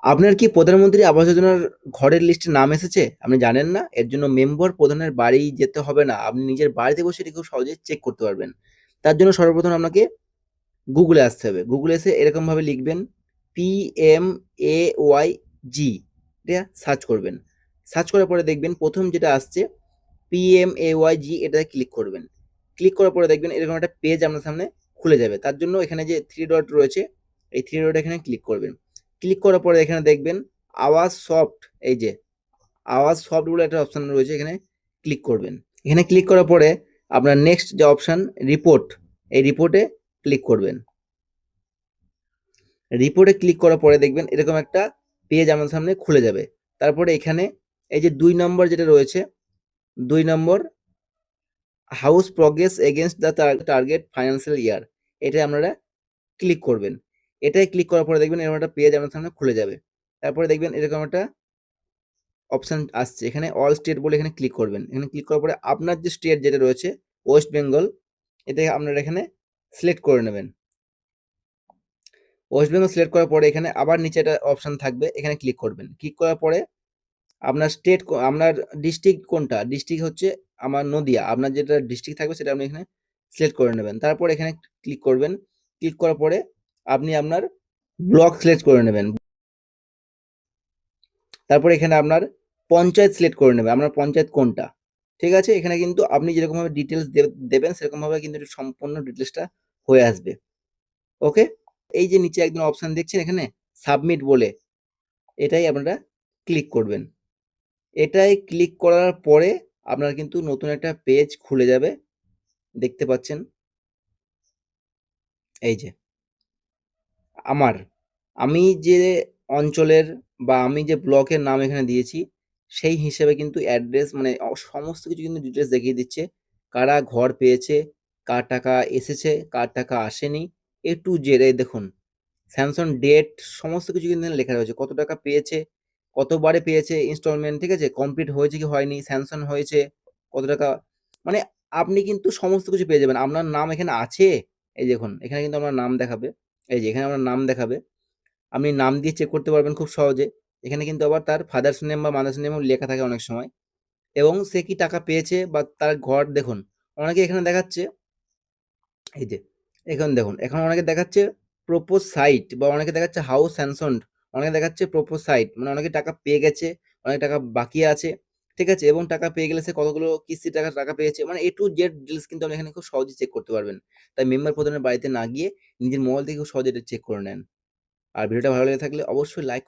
আপনার কি প্রধানমন্ত্রী আবাস যোজনার ঘরের লিস্টে নাম এসেছে? আপনি জানেন না? এর জন্য মেম্বার প্রধানের বাড়ি যেতে হবে না। আপনি নিজের বাড়িতে বসে এটি খুব সহজেই চেক করতে পারবেন। তার জন্য সর্বপ্রথম আপনাকে গুগলে আসতে হবে। গুগলে এসে এরকমভাবে লিখবেন PMAYG, এটা সার্চ করবেন। সার্চ করার পরে দেখবেন প্রথম যেটা আসছে PMAYG, এটাতে ক্লিক করবেন। ক্লিক করার পরে দেখবেন এরকম একটা পেজ আপনার সামনে খুলে যাবে। তার জন্য এখানে যে 3 ডট রয়েছে, এই 3 ডট এখানে ক্লিক করবেন। ক্লিক করার পরে এখানে দেখবেন আওয়াজ সফট, এই যে আওয়াজ সফট বলে একটা অপশন রয়েছে, এখানে ক্লিক করবেন। এখানে ক্লিক করার পরে আপনার নেক্সট যে অপশন রিপোর্ট, এই রিপোর্টে ক্লিক করবেন। রিপোর্টে ক্লিক করার পরে দেখবেন এরকম একটা পেজ আমাদের সামনে খুলে যাবে। তারপরে এখানে এই যে 2 নম্বর যেটা রয়েছে, 2 number house progress against the target financial year, এটায় আপনারা ক্লিক করবেন। এটায় ক্লিক করার পরে দেখবেন এরকম একটা পেজ আপনার সামনে খুলে যাবে। তারপরে দেখবেন এরকম একটা অপশন আসছে, এখানে অল স্টেট বলে এখানে ক্লিক করবেন। এখানে ক্লিক করার পরে আপনার যে স্টেট যেটা রয়েছে ওয়েস্ট বেঙ্গল, এটা আপনারা এখানে সিলেক্ট করে নেবেন। ওয়েস্ট বেঙ্গল সিলেক্ট করার পরে এখানে আবার নিচে একটা অপশন থাকবে, এখানে ক্লিক করবেন। ক্লিক করার পরে আপনার স্টেট, আপনার ডিস্ট্রিক্ট কোনটা, ডিস্ট্রিক্ট হচ্ছে আমার নদিয়া, আপনার যেটা ডিস্ট্রিক্ট থাকবে সেটা আপনি এখানে সিলেক্ট করে নেবেন। তারপর এখানে ক্লিক করবেন। ক্লিক করার পরে আপনি আপনার ব্লক সিলেক্ট করে নেবেন। তারপর এখানে আপনার পঞ্চায়েত সিলেক্ট করে নেবেন, আপনার পঞ্চায়েত কোনটা। ঠিক আছে, এখানে কিন্তু আপনি যেরকমভাবে ডিটেলস দেবেন সেরকমভাবে কিন্তু সম্পূর্ণ ডিটেলসটা হয়ে আসবে। ওকে, এই যে নিচে একদম অপশন দেখছেন এখানে সাবমিট বলে, এটাই আপনারা ক্লিক করবেন। এটাই ক্লিক করার পরে আপনার কিন্তু নতুন একটা পেজ খুলে যাবে, দেখতে পাচ্ছেন। এই যে আমার, আমি যে অঞ্চলের বা আমি যে ব্লকের নাম এখানে দিয়েছি সেই হিসেবে কিন্তু অ্যাড্রেস মানে সমস্ত কিছু কিন্তু ডিটেলস দেখিয়ে দিচ্ছে, কারা ঘর পেয়েছে, কার টাকা এসেছে, কার টাকা আসেনি, A to Z। এই দেখুন স্যাংশন ডেট সমস্ত কিছু কিন্তু এখানে লেখা রয়েছে, কত টাকা পেয়েছে, কতবারে পেয়েছে ইনস্টলমেন্ট, ঠিক আছে, কমপ্লিট হয়েছে কি হয়নি, স্যাংশন হয়েছে কত টাকা, মানে আপনি কিন্তু সমস্ত কিছু পেয়ে যাবেন। আপনার নাম এখানে আছে, এই দেখুন এখানে কিন্তু আপনার নাম দেখাবে, এই যে এখানে আপনার নাম দেখাবে, আপনি নাম দিয়ে চেক করতে পারবেন খুব সহজে। এখানে কিন্তু আবার তার ফাদার্স নেম বা মাদার্স নেমও লেখা থাকে অনেক সময়, এবং সে কি টাকা পেয়েছে বা তার ঘর দেখুন, অনেকে এখানে দেখাচ্ছে, এই যে এখানে দেখুন, এখন অনেকে দেখাচ্ছে প্রপোজ সাইট বা অনেকে দেখাচ্ছে হাউস স্যাংশনড, অনেকে দেখাচ্ছে প্রপোজ সাইট, মানে অনেকে টাকা পেয়ে গেছে, অনেক টাকা বাকি আছে, ঠিক আছে, এবং টাকা পেয়ে গেলে সে কতগুলো কিস্তির টাকা টাকা পেয়েছে, মানে A to Z ডিটেলস কিন্তু আপনি এখানে খুব সহজেই চেক করতে পারবেন। তাই মেম্বার প্রধানের বাড়িতে না গিয়ে নিজের মোবাইল থেকে খুব সহজে এটা চেক করে নেন। আর ভিডিওটা ভালো লেগে থাকলে অবশ্যই লাইক